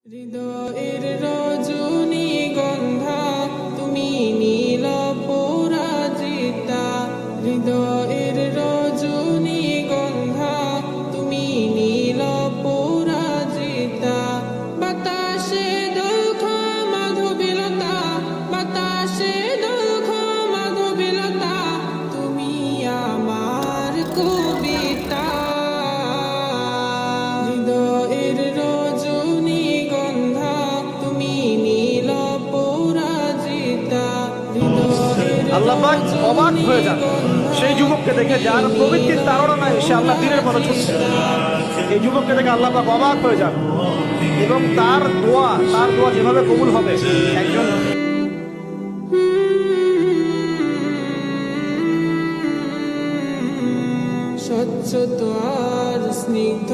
হৃদয়ের রজনীগন্ধা তুমি নীল পরাজিতা, হৃদয়ের রজনীগন্ধা তুমি নীল পরাজিতা। বাতাসে দুঃখ মাধবীলতা, বাতাসে দুঃখ মাধবীলতা, তুমি আমার কবিতা। হৃদয়ের আল্লাহ পাক অবাক হয়ে যান সেই যুবককে দেখে, যার প্রবৃত্তির তাড়না নাই, সে আল্লাহ দিনের পথে ছুটছে। এই যুবককে দেখে আল্লাহ পাক অবাক হয়ে যান এবং তার দোয়া যেভাবে কবুল হবে, একজন স্বচ্ছ তো আর স্নিগ্ধ